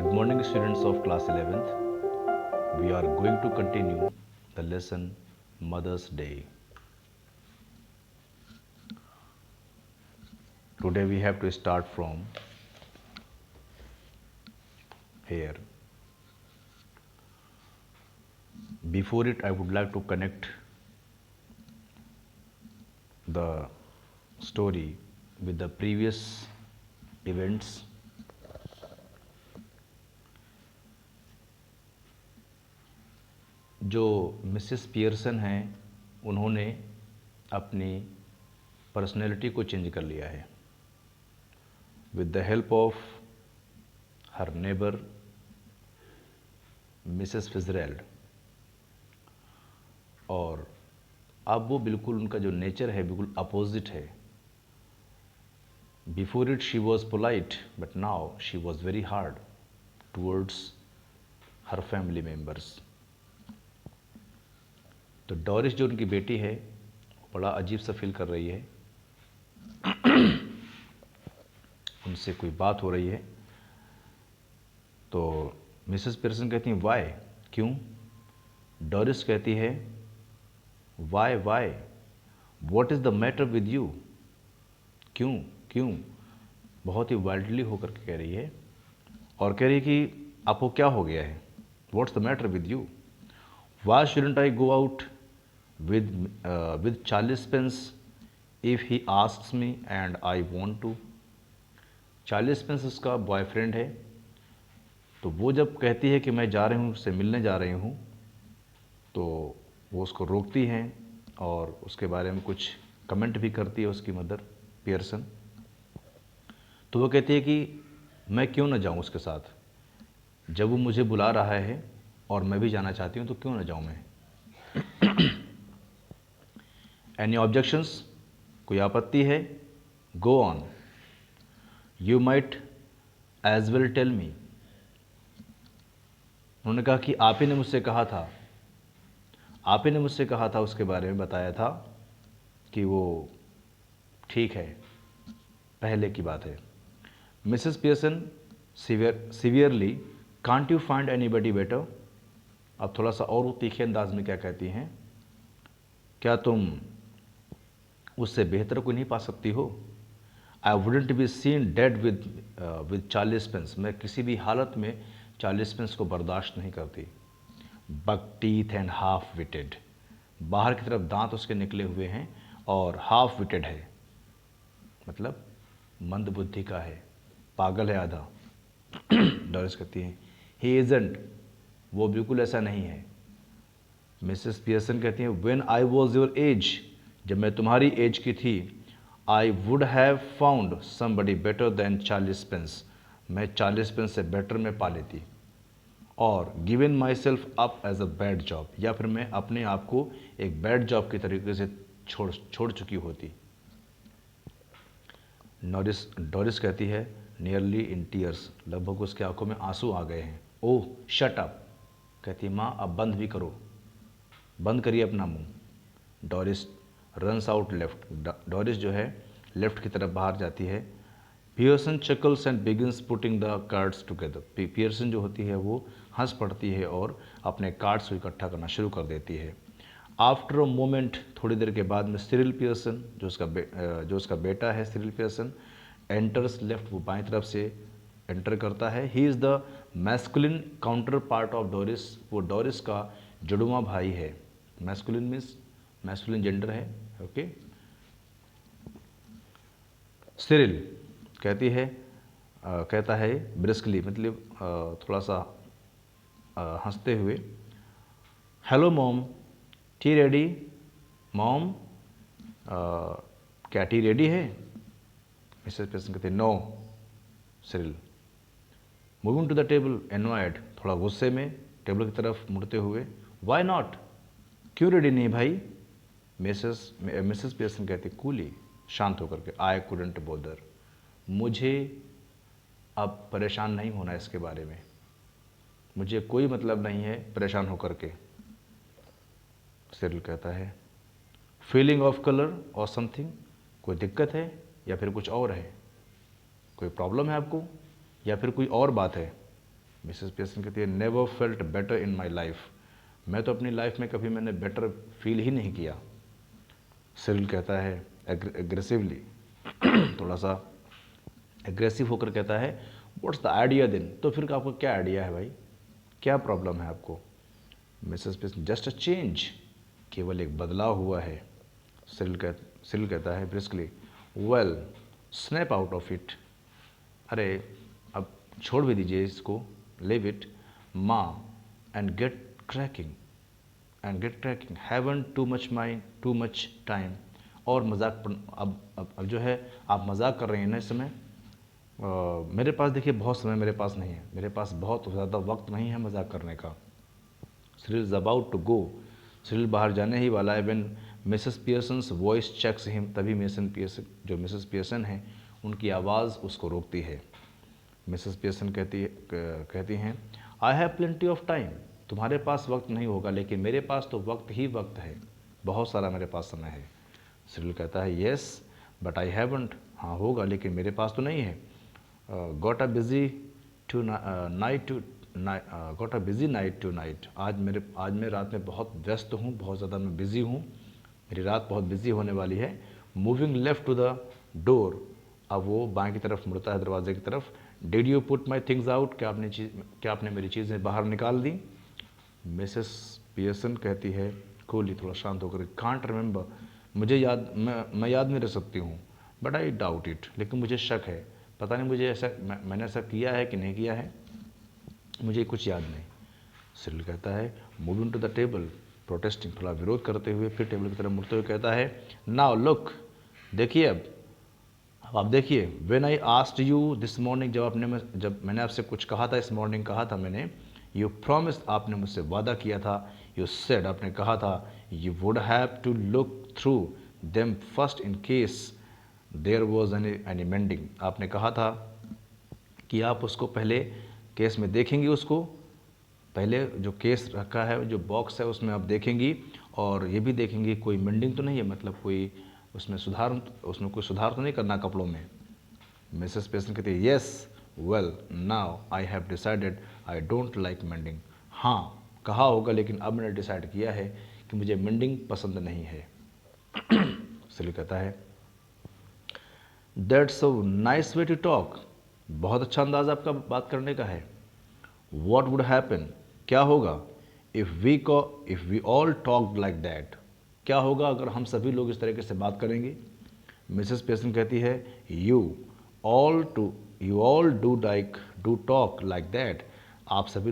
Good morning, students of class 11th. We are going to continue the lesson Mother's Day. Today we have to start from here. Before it, I would like to connect the story with the previous events. जो Mrs Pearson हैं उन्होंने अपनी personality को change कर लिया है with the help of her neighbour Mrs Fitzgerald. और अब वो बिल्कुल उनका जो नेचर है बिल्कुल अपोजिट है। Before it she was polite but now she was very hard towards her family members. तो डोरिस जो उनकी बेटी है बड़ा अजीब सा फील कर रही है। उनसे कोई बात हो रही है तो मिसेस पियर्सन कहती हैं वाई, क्यों? डोरिस कहती है why why, what is the matter with you, क्यों क्यों? बहुत ही वाइल्डली होकर के कह रही है और कह रही है कि आपको क्या हो गया है, what's the matter with you, why shouldn't I go out with Charles Spence if he asks me and I want to। Charles Spence उसका बॉयफ्रेंड है, तो वो जब कहती है कि मैं जा रही हूँ, उससे मिलने जा रही हूँ, तो वो उसको रोकती हैं और उसके बारे में कुछ कमेंट भी करती है उसकी मदर पियर्सन। तो वो कहती है कि मैं क्यों ना जाऊँ उसके साथ, जब वो मुझे बुला रहा है और मैं भी जाना चाहती हूँ तो क्यों ना जाऊँ मैं। एनी ऑब्जेक्शंस, कोई आपत्ति है? Go on, you might as well tell me. उन्होंने कहा कि आप ही ने मुझसे कहा था, आप ही ने मुझसे कहा था, उसके बारे में बताया था कि वो ठीक है, पहले की बात है। Mrs Pearson severely, can't you find anybody better. अब थोड़ा सा और तीखे अंदाज में क्या कहती हैं, क्या तुम उससे बेहतर कोई नहीं पा सकती हो? I wouldn't be seen dead with Charles Spence. मैं किसी भी हालत में चार्ल्स स्पेंस को बर्दाश्त नहीं करती। बक टीथ एंड हाफ विटेड, बाहर की तरफ दांत उसके निकले हुए हैं और हाफ विटेड है, मतलब मंद बुद्धि का है, पागल है आधा। डोरिस कहती हैं ही इजंट, वो बिल्कुल ऐसा नहीं है। मिसेस पियर्सन कहती हैं when I was your age, जब मैं तुम्हारी एज की थी, I would have found somebody better than Charles Spence, मैं चार्ल्स स्पेंस से बेटर में पा लेती, और given myself up as a bad job, या फिर मैं अपने आप को एक बैड जॉब के तरीके से छोड़ चुकी होती। डोरिस कहती है नियरली इन टीयर्स, लगभग उसकी आंखों में आंसू आ गए हैं। ओह शट अप, कहती है माँ अब बंद भी करो, बंद करिए अपना मुंह। Doris runs out left, Doris जो है लेफ्ट की तरफ बाहर जाती है। Pearson chuckles and begins putting the cards together, Pearson जो होती है वो हंस पड़ती है और अपने कार्ड्स को इकट्ठा करना शुरू कर देती है। आफ्टर अ मोमेंट, थोड़ी देर के बाद में सिरिल पियर्सन जो उसका बेटा है सिरिल पियर्सन एंटर्स लेफ्ट, वो बाएं तरफ से एंटर करता है। He is the masculine counterpart of Doris, वो डोरिस का जुड़वा भाई है। मैस्कुलिन मीन्स मैस्कुलिन जेंडर है, ओके। सिरिल कहता है ब्रिस्कली, मतलब थोड़ा सा हंसते हुए, hello mom, tea ready? Mom क्या टी रेडी है? मिसेस पियर्सन कहते no. Cyril moving to the table annoyed, थोड़ा गुस्से में टेबल की तरफ मुड़ते हुए, वाई नॉट, क्यों रेडी नहीं भाई? मिसेस पियर्सन कहती कूली, शांत होकर के, आई कुडंट बोदर, मुझे अब परेशान नहीं होना इसके बारे में, मुझे कोई मतलब नहीं है परेशान होकर के। सिरिल कहता है फीलिंग ऑफ कलर और समथिंग, कोई दिक्कत है या फिर कुछ और है, कोई प्रॉब्लम है आपको या फिर कोई और बात है? मिसेस पियर्सन कहती है never felt better in my life, मैं तो अपनी लाइफ में कभी मैंने बेटर फील ही नहीं किया। सिरिल कहता है एग्रेसिवली, थोड़ा सा एग्रेसिव होकर कहता है व्हाट्स द आइडिया देन, तो फिर आपको क्या आइडिया है भाई, क्या प्रॉब्लम है आपको। Mrs Pearson just a change, केवल एक बदलाव हुआ है। सिरिल कहता है briskly well snap out of it, अरे अब छोड़ भी दीजिए इसको, लिव इट माँ and get cracking haven't too much mind too much time. और मजाक अब जो है आप मजाक कर रहे हैं ना इस समय, मेरे पास देखिए बहुत समय मेरे पास नहीं है, मेरे पास बहुत ज़्यादा वक्त नहीं है मजाक करने का। Cyril is about to go, Cyril बाहर जाने ही वाला है। When Mrs Pearson's voice checks him, तभी मिसेस पियर्सन है उनकी आवाज़ उसको रोकती है। मिसेस पियर्सन कहती हैं I have plenty of time, तुम्हारे पास वक्त नहीं होगा लेकिन मेरे पास तो वक्त ही वक्त है, बहुत सारा मेरे पास समय है। सिरिल कहता है येस बट आई हैवंट, हाँ होगा लेकिन मेरे पास तो नहीं है। Got a busy night tonight, आज मैं रात में बहुत व्यस्त हूँ, बहुत ज़्यादा मैं बिज़ी हूँ, मेरी रात बहुत बिज़ी होने वाली है। Moving left to the door, अब वो बाएं की तरफ मुड़ता है दरवाजे की तरफ। Did you put my things out, क्या आपने मेरी चीज़ें बाहर निकाल दी। मिसेस पियर्सन कहती है कूली, थोड़ा शांत होकर, कांट रिमेंबर, मुझे याद मैं याद नहीं रख सकती हूँ, बट आई डाउट इट, लेकिन मुझे शक है, पता नहीं मुझे मैंने ऐसा किया है कि नहीं किया है, मुझे कुछ याद नहीं। सिरिल कहता है moving to the table protesting, थोड़ा विरोध करते हुए फिर टेबल की तरफ मुड़ते हुए कहता है नाउ लुक, देखिए अब आप देखिए, when I asked you this morning, जब मैंने आपसे कुछ कहा था, इस मॉर्निंग कहा था मैंने, यू प्रॉमिस, आपने मुझसे वादा किया था, यू सेड, आपने कहा था, you would have to look through them first in case there was any mending, आपने कहा था कि आप उसको पहले केस में देखेंगी, उसको पहले जो केस रखा है, जो बॉक्स है उसमें आप देखेंगी और ये भी देखेंगी कोई मेंडिंग तो नहीं है, मतलब कोई उसमें कोई सुधार तो नहीं करना कपड़ों में। मिसेस पियर्सन कहती है yes well now I have decided I don't like mending, हाँ कहा होगा लेकिन अब मैंने डिसाइड किया है कि मुझे मेंडिंग पसंद नहीं है। सिरिल कहता है that's a nice way to talk, बहुत अच्छा अंदाज आपका बात करने का है। व्हाट वुड हैपन, क्या होगा, if we all talked like that, क्या होगा अगर हम सभी लोग इस तरीके से बात करेंगे। मिसेस पियर्सन कहती है you all do talk like that, आप सभी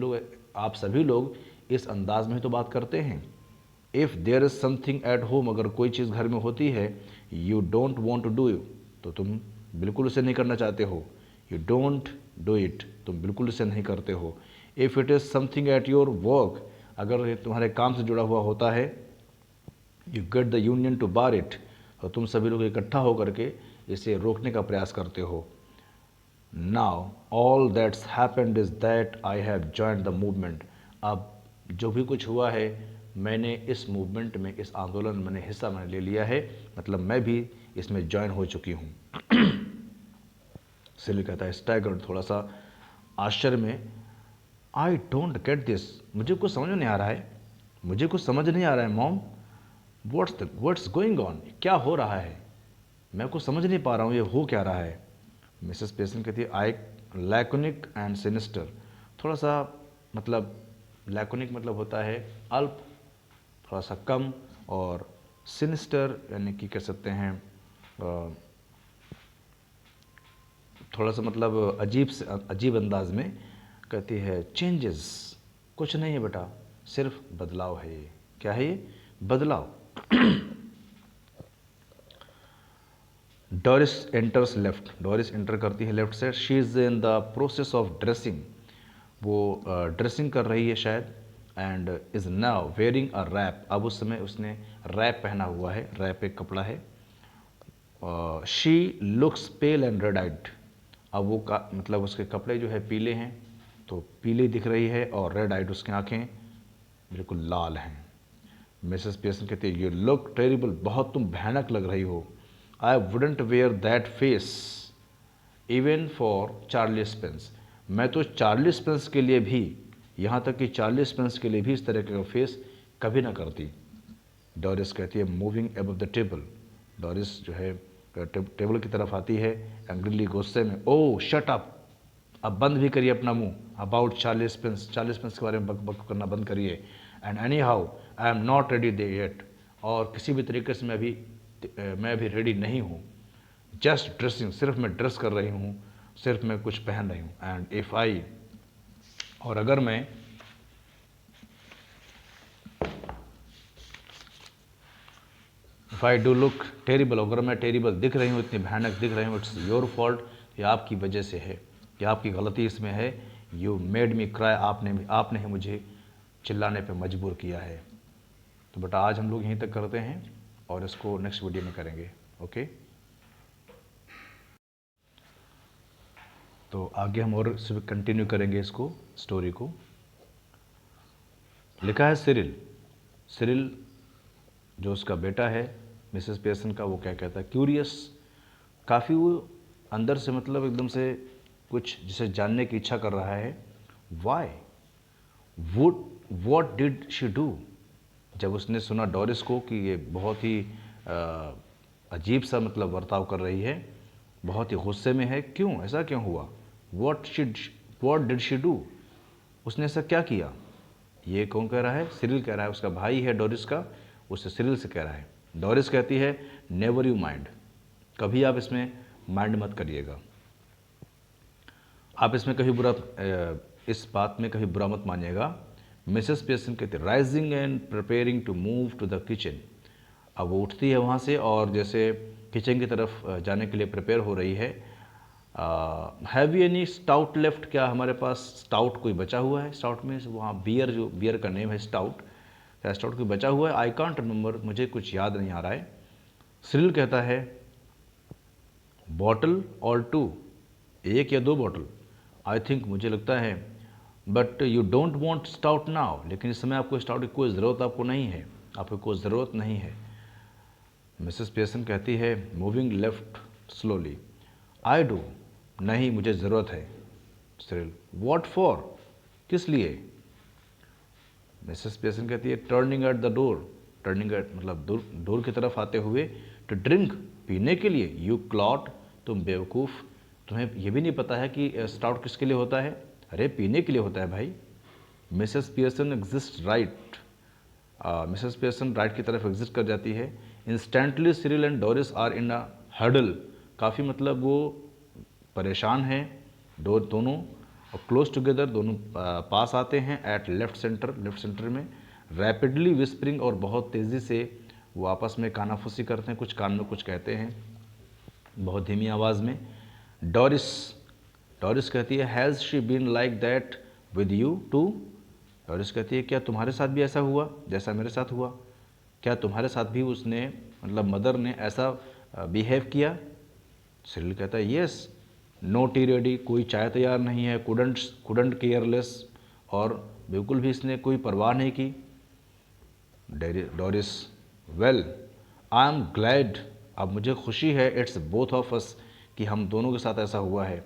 लोग इस अंदाज में तो बात करते हैं। If there is something at home, अगर कोई चीज़ घर में होती है, you don't want to do, तो तुम बिल्कुल उसे नहीं करना चाहते हो। यू डोंट डू इट, तुम बिल्कुल उसे नहीं करते हो। If it is something at your work, अगर ये तुम्हारे काम से जुड़ा हुआ होता है, you get the union to bar it, और तुम सभी लोग इकट्ठा होकर के इसे रोकने का प्रयास करते हो। Now all that's happened is that I have joined the movement, अब जो भी कुछ हुआ है, मैंने इस मूवमेंट में, इस आंदोलन में मैंने ले लिया है, मतलब मैं भी इसमें ज्वाइन हो चुकी हूँ। सिरिल कहता है स्टैगर्ड, थोड़ा सा आश्चर्य में, आई डोंट गेट दिस, मुझे कुछ समझ नहीं आ रहा है, मॉम, व्हाट्स गोइंग ऑन, क्या हो रहा है, मैं कुछ समझ नहीं पा रहा हूँ, ये हो क्या रहा है। मिसेस पियर्सन कहती है आई लैकोनिक एंड सिनिस्टर, थोड़ा सा मतलब लैकोनिक मतलब होता है अल्प, थोड़ा सा कम, और सिनिस्टर यानी कि कह सकते हैं थोड़ा सा मतलब अजीब अंदाज में। कहती है चेंजेस, कुछ नहीं है बेटा, सिर्फ बदलाव है ये, क्या है ये, बदलाव। Doris enters left, Doris enter करती है लेफ्ट से। She is in the process of dressing, वो ड्रेसिंग कर रही है शायद। And is now wearing a wrap, अब उस समय उसने रैप पहना हुआ है, रैप एक कपड़ा है। She looks pale and red eyed, अब वो मतलब उसके कपड़े जो है पीले हैं, तो पीली दिख रही है, और रेड आइड उसकी आंखें बिल्कुल लाल हैं। मिसेस पियर्सन कहती है यू लुक टेरिबल, बहुत तुम भयानक लग रही हो। I wouldn't wear that face even for Charlie Spence, मैं तो 40 पेंस के लिए भी, यहाँ तक कि 40 पेंस के लिए भी इस तरह का फेस कभी ना करती। डोरिस कहती है moving above the table. Doris जो है टेबल की तरफ आती है एंग्रीली, गुस्से में। ओह शट अप, अब बंद भी करिए अपना मुंह। अबाउट 40 पेंस, 40 पेंस के बारे में बक बक करना बंद करिए। And any how I am not ready they yet, और किसी भी तरीके से मैं अभी रेडी नहीं हूँ। जस्ट ड्रेसिंग, सिर्फ मैं ड्रेस कर रही हूँ, सिर्फ मैं कुछ पहन रही हूँ। एंड इफ़ आई, और अगर मैं if I do look terrible, अगर मैं टेरिबल दिख रही हूँ, इतनी भयानक दिख रही हूँ, इट्स योर फॉल्ट, ये आपकी वजह से है, ये आपकी गलती इसमें है। यू मेड मी क्राई, आपने ही मुझे चिल्लाने पे मजबूर किया है। तो बेटा आज हम लोग यहीं तक करते हैं और इसको नेक्स्ट वीडियो में करेंगे। ओके, तो आगे हम और कंटिन्यू करेंगे इसको, स्टोरी को। लिखा है सिरिल। सिरिल जो उसका बेटा है मिसेस पेयरसन का, वो क्या कहता है, क्यूरियस, काफ़ी वो अंदर से मतलब एकदम से कुछ जिसे जानने की इच्छा कर रहा है। Why, what did she do. जब उसने सुना डोरिस को कि ये बहुत ही अजीब सा मतलब बर्ताव कर रही है, बहुत ही गुस्से में है, क्यों, ऐसा क्यों हुआ। वॉट डिड शी डू, उसने ऐसा क्या किया। ये कौन कह रहा है, सिरिल कह रहा है, उसका भाई है डोरिस का, उससे सिरिल से कह रहा है। डोरिस कहती है नेवर यू माइंड, कभी आप इसमें माइंड मत करिएगा, आप इसमें कभी बुरा, इस बात में कभी बुरा मत मानिएगा। मिसेस पेयरसन कहती है rising and preparing to move to the kitchen. अब वो उठती है वहाँ से और जैसे किचन की तरफ जाने के लिए प्रिपेयर हो रही है। Have you any stout left, क्या हमारे पास स्टाउट कोई बचा हुआ है। स्टाउट में वहाँ बियर, जो बियर का नेम है स्टाउट, क्या स्टाउट कोई बचा हुआ है। आई कांट रिमेंबर, मुझे कुछ याद नहीं आ रहा है। सिरिल कहता है बॉटल और 2, 1 या 2 बॉटल, आई थिंक, मुझे लगता है। But you don't want stout now, लेकिन इस समय आपको स्टाउट की कोई ज़रूरत आपको नहीं है, आपको कोई ज़रूरत नहीं है। मिसेस पेयरसन कहती है moving left slowly, I do, नहीं मुझे ज़रूरत है। सिरिल व्हाट फॉर, किस लिए। मिसेस पेयरसन कहती है turning at the door, turning at मतलब डोर की तरफ आते हुए, टू ड्रिंक, पीने के लिए। यू क्लॉट, तुम बेवकूफ़, तुम्हें यह भी नहीं पता है कि स्टाउट किसके लिए होता है। अरे पीने के लिए होता है भाई। Mrs Pearson exist right, Mrs Pearson right की तरफ एग्जिस्ट कर जाती है। Instantly Cyril and Doris are in a huddle, काफ़ी मतलब वो परेशान हैं दोनों, और क्लोज टुगेदर, दोनों पास आते हैं। एट लेफ्ट सेंटर में। रैपिडली विस्परिंग, और बहुत तेज़ी से वो आपस में कानाफूसी करते हैं, कुछ कान में कुछ कहते हैं बहुत धीमी आवाज़ में। डोरिस कहती है has she been like that with you too. Doris कहती है क्या तुम्हारे साथ भी ऐसा हुआ जैसा मेरे साथ हुआ, क्या तुम्हारे साथ भी उसने मतलब मदर ने ऐसा बिहेव किया। सिरिल कहता है येस, नो टी रेडी, कोई चाय तैयार नहीं है। कुडंट केयरलेस, और बिल्कुल भी इसने कोई परवाह नहीं की। Doris well I am glad, अब मुझे खुशी है, इट्स बोथ ऑफ अस, कि हम दोनों के साथ ऐसा हुआ है।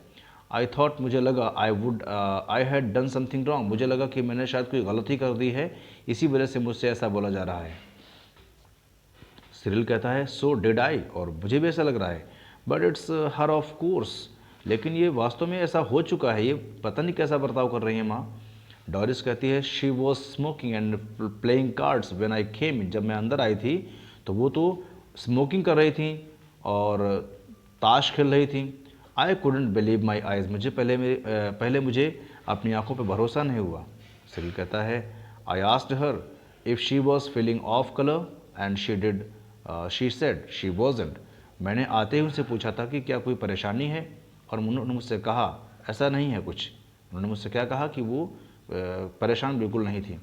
आई थॉट, मुझे लगा, I had done something wrong, मुझे लगा कि मैंने शायद कोई गलती कर दी है, इसी वजह से मुझसे ऐसा बोला जा रहा है। सिरिल कहता है सो डिड आई, और मुझे भी ऐसा लग रहा है। But it's her of course, लेकिन ये वास्तव में ऐसा हो चुका है, ये पता नहीं कैसा बर्ताव कर रही है माँ। डोरिस कहती है she was smoking and playing cards when I came in, जब मैं अंदर आई थी तो वो तो स्मोकिंग कर रही थी और ताश खेल रही थी। I couldn't believe my eyes, मुझे पहले मुझे अपनी आंखों पे भरोसा नहीं हुआ। सिरिल कहता है I asked her if she was feeling of colour and she said she wasn't. मैंने आते ही उनसे पूछा था कि क्या कोई परेशानी है, और उन्होंने मुझसे कहा ऐसा नहीं है कुछ। उन्होंने मुझसे क्या कहा कि वो परेशान बिल्कुल नहीं थी।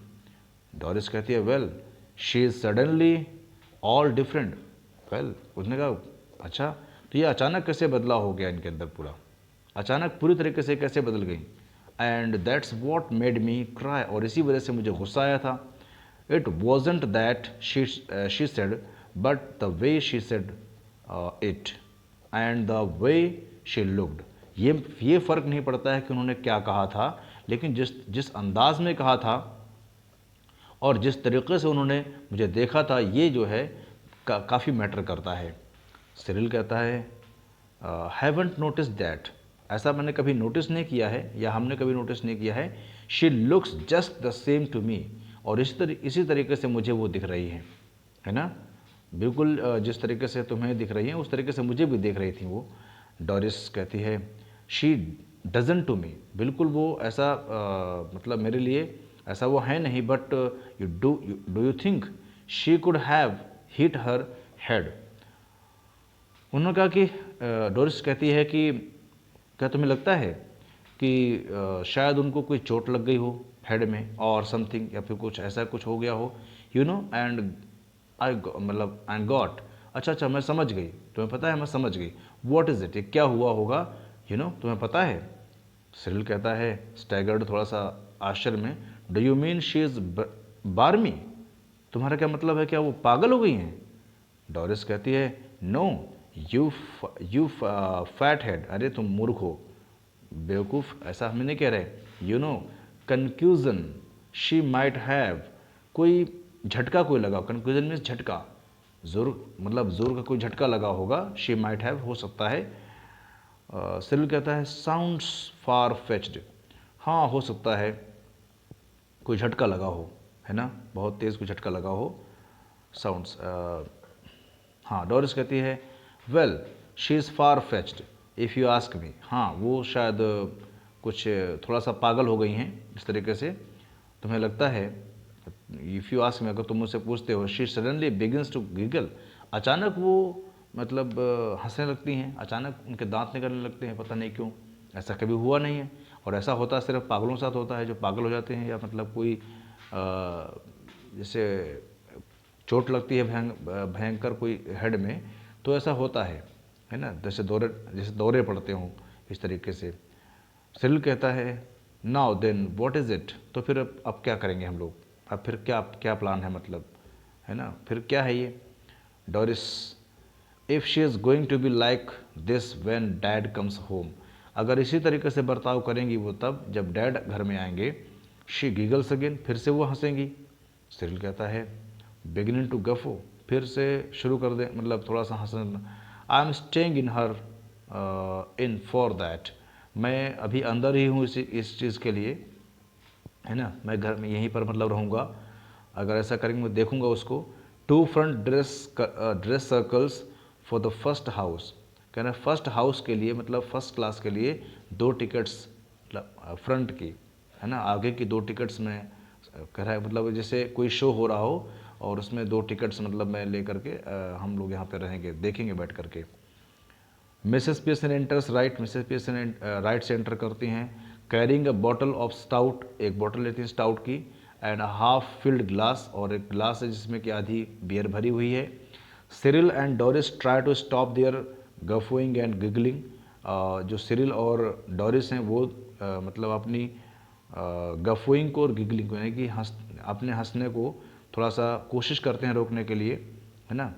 डोरिस कहती है well she is suddenly all different. Well, उसने कहा अच्छा, तो ये अचानक कैसे बदलाव हो गया इनके अंदर, पूरा अचानक पूरी तरीके से कैसे बदल गई। And that's what made me cry, और इसी वजह से मुझे गुस्सा आया था। It wasn't that she said, but the way she said it and the way she looked. ये फ़र्क नहीं पड़ता है कि उन्होंने क्या कहा था, लेकिन जिस जिस अंदाज में कहा था और जिस तरीक़े से उन्होंने मुझे देखा था, ये जो है काफ़ी मैटर करता है। सिरिल कहता है हैवंट नोटिस दैट, ऐसा मैंने कभी नोटिस नहीं किया है या हमने कभी नोटिस नहीं किया है। She looks just the same to me, और इसी तरीके से मुझे वो दिख रही है ना, बिल्कुल जिस तरीके से तुम्हें दिख रही हैं उस तरीके से मुझे भी देख रही थी वो। डोरिस कहती है शी डजन टू मी, बिल्कुल वो ऐसा मतलब मेरे लिए ऐसा वो है नहीं, but do you think she could have hit her head. उन्होंने कहा कि डोरिस कहती है कि क्या तुम्हें लगता है कि शायद उनको कोई चोट लग गई हो हेड में और समथिंग, या फिर कुछ ऐसा कुछ हो गया हो, you know, and I got, अच्छा मैं समझ गई, तुम्हें पता है मैं समझ गई, व्हाट इज़ इट, ये क्या हुआ होगा, यू नो, तुम्हें पता है। सिरिल कहता है स्टैगर्ड, थोड़ा सा आश्चर्य में, do you mean she is बार्मी, तुम्हारा क्या मतलब है, क्या वो पागल हो गई हैं। डोरिस कहती है नो यू फैट हेड, अरे तुम मूर्ख हो, बेवकूफ़, ऐसा हम नहीं कह रहे, you know, confusion she might have, कोई झटका कोई लगा, कन्फ्यूज़न मीन्स झटका, जोर मतलब जोर का कोई झटका लगा होगा, शी माइट हैव हो सकता है। सिरिल कहता है साउंड्स फार फेच्ड, हाँ हो सकता है कोई झटका लगा हो, है ना, बहुत तेज़ कोई झटका लगा हो, साउंड्स। हाँ, डोरिस कहती है well she is far fetched if you ask me, हाँ वो शायद कुछ थोड़ा सा पागल हो गई हैं इस तरीके से तुम्हें लगता है। इफ़ यू आस्क मी, अगर तुम मुझसे पूछते हो। She suddenly begins to giggle, अचानक वो मतलब हंसने लगती हैं, अचानक उनके दांत निकलने लगते हैं, पता नहीं क्यों, ऐसा कभी हुआ नहीं है, और ऐसा होता सिर्फ पागलों के साथ होता है, जो पागल हो जाते हैं, या मतलब कोई जैसे चोट लगती है भयंकर कोई हेड में, तो ऐसा होता है ना, जैसे दौरे पड़ते हों इस तरीके से। सिरिल कहता है now then what is it, तो फिर अब क्या करेंगे हम लोग, अब फिर क्या क्या प्लान है, मतलब है ना, फिर क्या है ये। Doris if she is going to be like this when dad comes home, अगर इसी तरीके से बर्ताव करेंगी वो तब जब डैड घर में आएंगे। शी गिगल्स अगेन, फिर से वो हंसेंगी। सिरिल कहता है बिगिनिंग टू गफो, फिर से शुरू कर दे, मतलब थोड़ा सा हंसना। I am staying in her in for that, मैं अभी अंदर ही हूँ इस चीज़ के लिए, है ना, मैं घर में यहीं पर मतलब रहूँगा, अगर ऐसा करेंगे मैं देखूँगा उसको। Two front dress circles for the first house, कहना फर्स्ट हाउस के लिए, मतलब फर्स्ट क्लास के लिए 2 टिकट्स, मतलब फ्रंट की, है ना, आगे की 2 टिकट्स में कह रहा है, मतलब जैसे कोई शो हो रहा हो और उसमें 2 टिकट्स मतलब मैं ले करके हम लोग यहाँ पे रहेंगे, देखेंगे बैठ करके। Mrs Pearson enters right, Mrs Pearson right से एंटर करती हैं, carrying a bottle of stout, एक बॉटल लेती हैं स्टाउट की, एंड हाफ फिल्ड ग्लास, और एक ग्लास है जिसमें कि आधी बियर भरी हुई है। Cyril and Doris try to stop their guffawing and giggling, जो सिरिल और डोरिस हैं वो मतलब अपनी गफोइंग को और गिगलिंग को, यानी कि अपने हंसने को थोड़ा सा कोशिश करते हैं रोकने के लिए, है ना,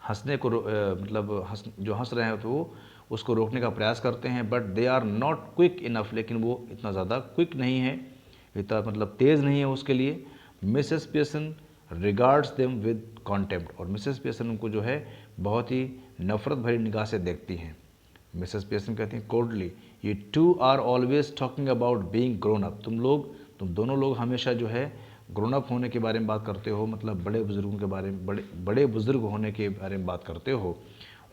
हंसने को मतलब जो हंस रहे हैं तो वो उसको रोकने का प्रयास करते हैं, but they are not quick enough, लेकिन वो इतना ज़्यादा क्विक नहीं है, इतना मतलब तेज़ नहीं है उसके लिए। Mrs Pearson regards them with contempt, और मिसेस पियर्सन उनको जो है बहुत ही नफरत भरी निगाह से देखती हैं। मिसेस पियर्सन कहती हैं कोल्डली, ये two are always talking about being grown up, तुम दोनों लोग हमेशा जो है ग्रोन अप होने के बारे में बात करते हो, मतलब बड़े बुजुर्गों के बारे में, बड़े बुजुर्ग होने के बारे में बात करते हो।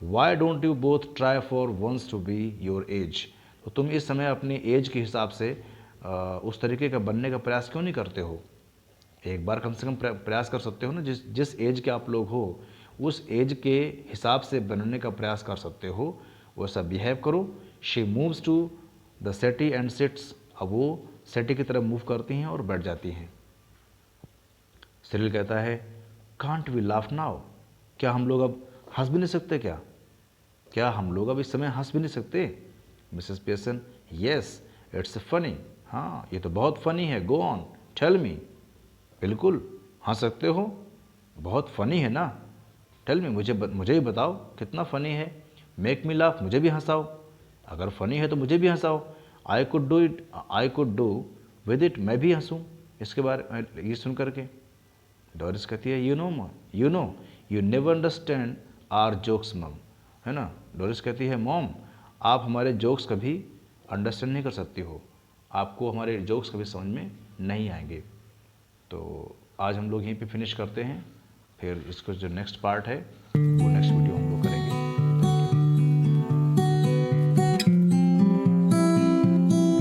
Why don't you both try for once to be your age, तो तुम इस समय अपनी एज के हिसाब से उस तरीके का बनने का प्रयास क्यों नहीं करते हो, एक बार कम से कम प्रयास कर सकते हो ना, जिस एज के आप लोग हो उस एज के हिसाब से बनने का प्रयास कर सकते हो, वैसा बिहेव करो। She moves to the settee and sits, अब वो सेटी की तरफ मूव करती हैं और बैठ जाती हैं। सिरिल कहता है कांट वी लाफ नाउ, क्या हम लोग अब हंस भी नहीं सकते, क्या हम लोग अब इस समय हंस भी नहीं सकते। Mrs Pearson yes it's funny, हाँ ये तो बहुत फनी है, गो ऑन टेल मी, बिल्कुल हंस सकते हो, बहुत फ़नी है ना, टेल मी, मुझे ही बताओ कितना फ़नी है, मेक मी लाफ, मुझे भी हंसाओ, अगर फ़नी है तो मुझे भी हंसाओ। I could do it, I could do with it, मैं भी हंसूँ इसके बारे में ये सुन करके। डोरिस कहती है, you never understand our jokes mum, है ना। डोरिस कहती है, मॉम आप हमारे जोक्स कभी अंडरस्टैंड नहीं कर सकती हो, आपको हमारे जोक्स कभी समझ में नहीं आएंगे। तो आज हम लोग यहीं पे फिनिश करते हैं, फिर इसको जो नेक्स्ट पार्ट है